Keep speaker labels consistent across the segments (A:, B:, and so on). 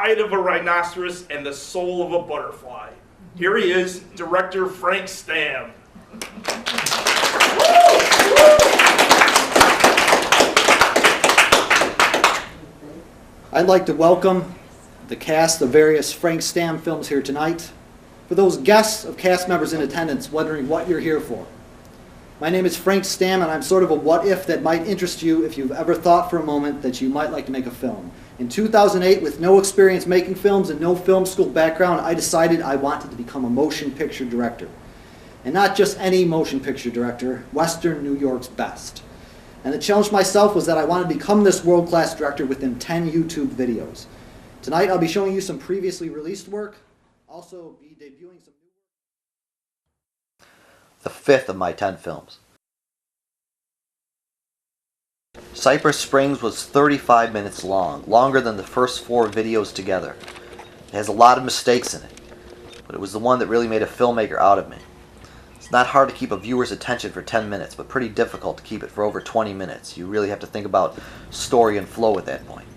A: hide of a rhinoceros, and the soul of a butterfly. Here he is, director Frank Stamm.
B: I'd like to welcome the cast of various Frank Stamm films here tonight. For those guests of cast members in attendance wondering what you're here for, my name is Frank Stamm, and I'm sort of a what-if that might interest you if you've ever thought for a moment that you might like to make a film. In 2008, with no experience making films and no film school background, I decided I wanted to become a motion picture director. And not just any motion picture director, Western New York's best. And the challenge myself was that I wanted to become this world-class director within 10 YouTube videos. Tonight I'll be showing you some previously released work, also be debuting some new work.
C: The fifth of my 10 films. Cypress Springs was 35 minutes long, longer than the first 4 videos together. It has a lot of mistakes in it, but it was the one that really made a filmmaker out of me. It's not hard to keep a viewer's attention for 10 minutes, but pretty difficult to keep it for over 20 minutes. You really have to think about story and flow at that point.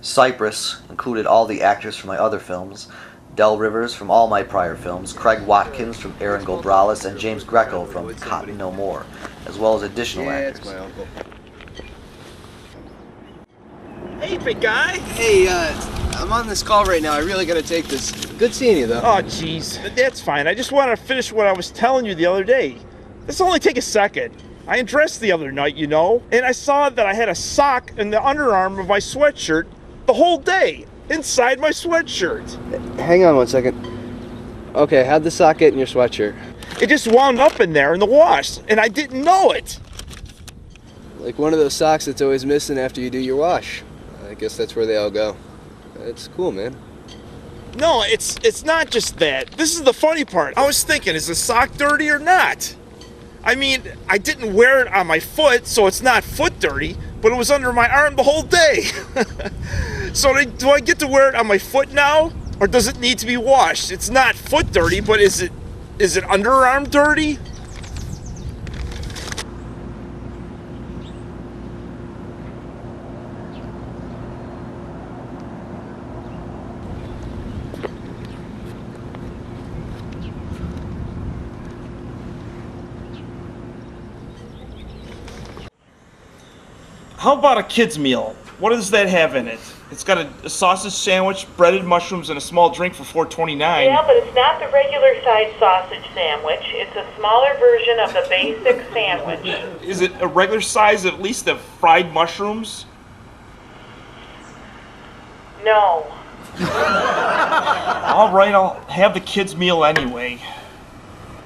C: Cypress included all the actors from my other films, Del Rivers from all my prior films, Craig Watkins from Aaron Gobralis, and James Greco from Cotton No More, as well as additional actors.
D: It's my uncle.
A: Hey, big guy.
D: Hey, I'm on this call right now. I really gotta take this. Good seeing you, though.
A: Oh, jeez. That's fine. I just wanted to finish what I was telling you the other day. This will only take a second. I undressed the other night, you know, and I saw that I had a sock in the underarm of my sweatshirt the whole day, inside my sweatshirt.
D: Hang on one second. Okay, how'd the sock get in your sweatshirt?
A: It just wound up in there in the wash, and I didn't know it.
D: Like one of those socks that's always missing after you do your wash. I guess that's where they all go. It's cool, man.
A: No, it's not just that. This is the funny part. I was thinking, is the sock dirty or not? I mean, I didn't wear it on my foot, so it's not foot dirty, but it was under my arm the whole day. So do I get to wear it on my foot now? Or does it need to be washed? It's not foot dirty, but is it underarm dirty? How about a kid's meal? What does that have in it? It's got a sausage sandwich, breaded mushrooms, and a small drink for $4.29.
E: Yeah, but it's not the regular size sausage sandwich. It's a smaller version of the basic sandwich.
A: Is it a regular size, at least, of fried mushrooms?
E: No.
A: All right, I'll have the kid's meal anyway.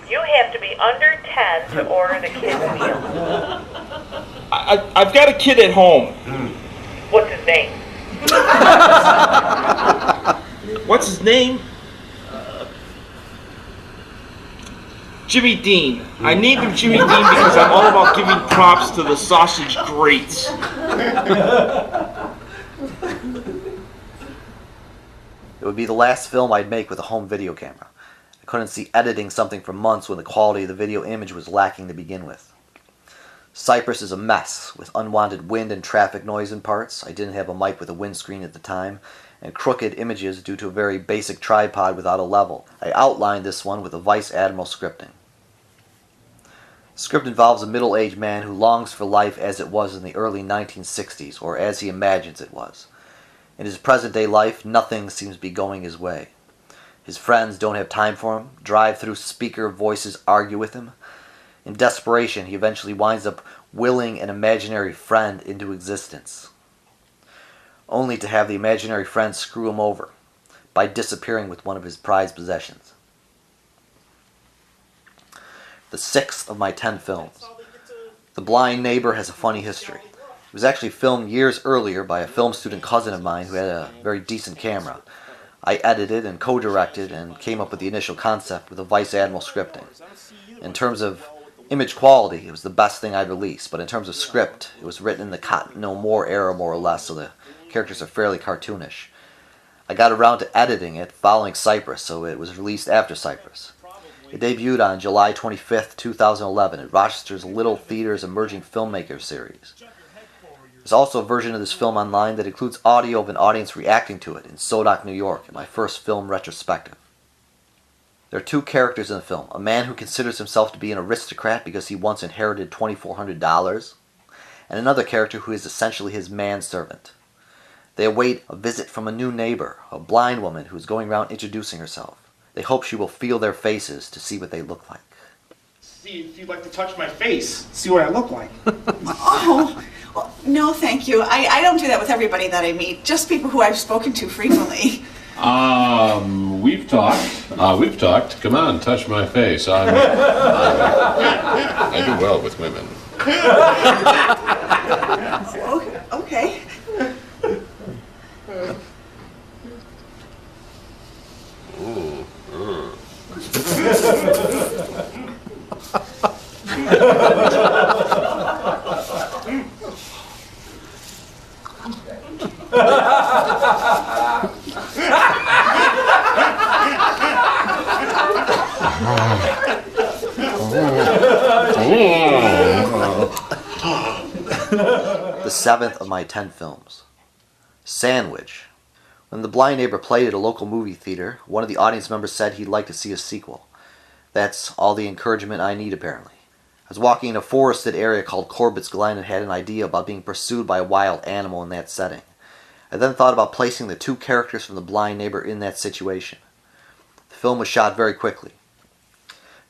E: You have to be under 10 to order the kid's meal.
A: I've got a kid at home.
E: What's his name?
A: What's his name? Jimmy Dean. I named him Jimmy Dean because I'm all about giving props to the sausage greats.
C: It would be the last film I'd make with a home video camera. I couldn't see editing something for months when the quality of the video image was lacking to begin with. Cypress is a mess, with unwanted wind and traffic noise in parts. I didn't have a mic with a windscreen at the time, and crooked images due to a very basic tripod without a level. I outlined this one with a Vice Admiral scripting. The script involves a middle-aged man who longs for life as it was in the early 1960s, or as he imagines it was. In his present-day life, nothing seems to be going his way. His friends don't have time for him, drive-through speaker voices argue with him. In desperation, he eventually winds up willing an imaginary friend into existence, only to have the imaginary friend screw him over by disappearing with one of his prized possessions. The sixth of my 10 films. The Blind Neighbor has a funny history. It was actually filmed years earlier by a film student cousin of mine who had a very decent camera. I edited and co-directed and came up with the initial concept with a Vice Admiral scripting. In terms of image quality, it was the best thing I'd released, but in terms of script, it was written in the Cotton No More era, more or less, so the characters are fairly cartoonish. I got around to editing it following Cypress, so it was released after Cypress. It debuted on July 25th, 2011 at Rochester's Little Theater's Emerging Filmmakers series. There's also a version of this film online that includes audio of an audience reacting to it in Sodoc, New York, in my first film retrospective. There are two characters in the film, a man who considers himself to be an aristocrat because he once inherited $2,400, and another character who is essentially his manservant. They await a visit from a new neighbor, a blind woman who is going around introducing herself. They hope she will feel their faces to see what they look like.
A: See if you'd like to touch my face, see what I look like.
F: Oh, well, no thank you. I don't do that with everybody that I meet, just people who I've spoken to frequently.
G: We've talked. Come on, touch my face. I do well with women.
F: Okay.
C: The seventh of my 10 films. Sandwich. When The Blind Neighbor played at a local movie theater, one of the audience members said he'd like to see a sequel. That's all the encouragement I need, apparently. I was walking in a forested area called Corbett's Glen and had an idea about being pursued by a wild animal in that setting. I then thought about placing the two characters from The Blind Neighbor in that situation. The film was shot very quickly.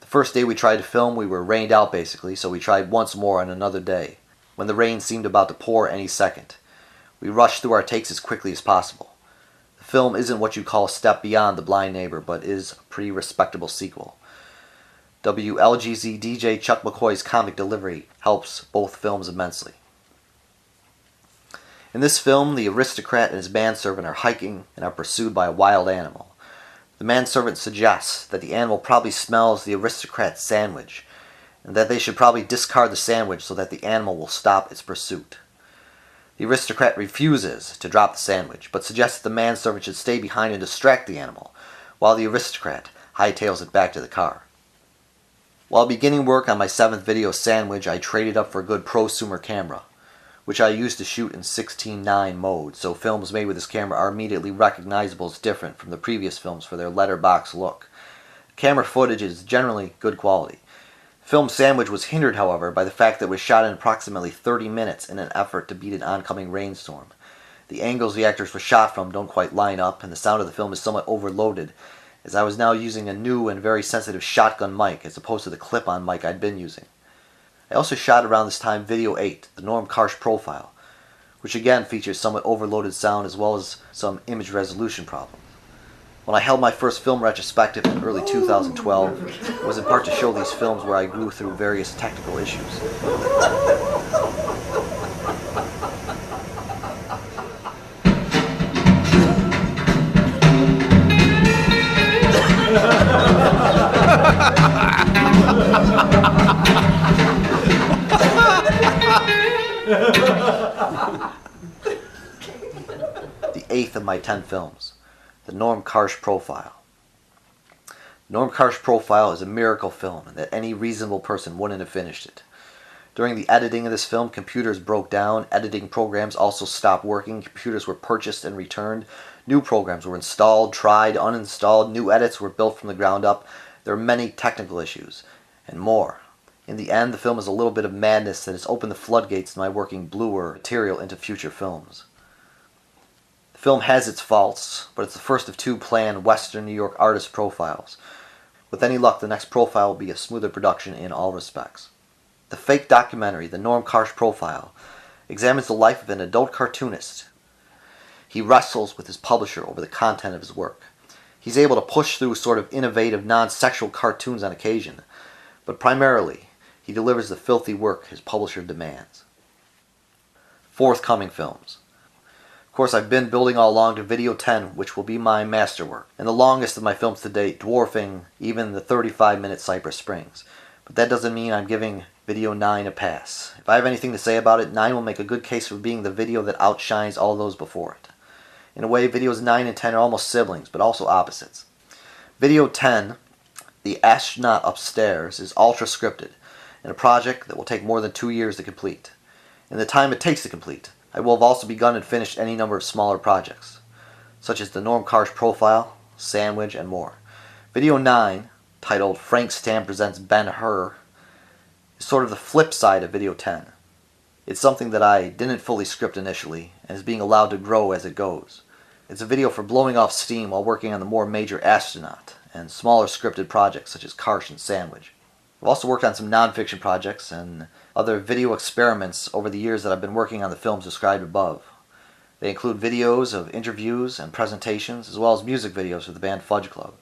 C: The first day we tried to film, we were rained out basically, so we tried once more on another day, when the rain seemed about to pour any second. We rushed through our takes as quickly as possible. The film isn't what you call a step beyond The Blind Neighbor, but is a pretty respectable sequel. WLGZ DJ Chuck McCoy's comic delivery helps both films immensely. In this film, the aristocrat and his manservant are hiking and are pursued by a wild animal. The manservant suggests that the animal probably smells the aristocrat's sandwich, and that they should probably discard the sandwich so that the animal will stop its pursuit. The aristocrat refuses to drop the sandwich, but suggests that the manservant should stay behind and distract the animal, while the aristocrat hightails it back to the car. While beginning work on my 7th video, Sandwich, I traded up for a good prosumer camera, which I used to shoot in 16:9 mode, so films made with this camera are immediately recognizable as different from the previous films for their letterbox look. Camera footage is generally good quality. Film Sandwich was hindered, however, by the fact that it was shot in approximately 30 minutes in an effort to beat an oncoming rainstorm. The angles the actors were shot from don't quite line up, and the sound of the film is somewhat overloaded, as I was now using a new and very sensitive shotgun mic as opposed to the clip-on mic I'd been using. I also shot around this time Video 8, the Norm Karsh profile, which again features somewhat overloaded sound as well as some image resolution problems. When I held my first film retrospective in early 2012, it was in part to show these films where I grew through various technical issues. The 8th of my 10 films, the Norm Karsh profile. Norm Karsh profile is a miracle film, and that any reasonable person wouldn't have finished it. During the editing of this film, computers broke down, editing programs also stopped working, computers were purchased and returned, new programs were installed, tried, uninstalled, new edits were built from the ground up. There are many technical issues, and more. In the end, the film is a little bit of madness that has opened the floodgates to my working bluer material into future films. The film has its faults, but it's the first of 2 planned Western New York artist profiles. With any luck, the next profile will be a smoother production in all respects. The fake documentary, The Norm Karsh Profile, examines the life of an adult cartoonist. He wrestles with his publisher over the content of his work. He's able to push through sort of innovative, non-sexual cartoons on occasion, but primarily, he delivers the filthy work his publisher demands. Forthcoming films. Of course, I've been building all along to Video 10, which will be my masterwork, and the longest of my films to date, dwarfing even the 35-minute Cypress Springs. But that doesn't mean I'm giving Video 9 a pass. If I have anything to say about it, 9 will make a good case for being the video that outshines all those before it. In a way, Videos 9 and 10 are almost siblings, but also opposites. Video 10, The Astronaut Upstairs, is ultra-scripted, and a project that will take more than 2 years to complete. In the time it takes to complete, I will have also begun and finished any number of smaller projects, such as the Norm Karsh Profile, Sandwich, and more. Video 9, titled Frank Stamm Presents Ben-Hur, is sort of the flip side of Video 10. It's something that I didn't fully script initially, and is being allowed to grow as it goes. It's a video for blowing off steam while working on the more major Astronaut, and smaller scripted projects such as Karsh and Sandwich. I've also worked on some non-fiction projects and other video experiments over the years that I've been working on the films described above. They include videos of interviews and presentations, as well as music videos for the band Fudge Club.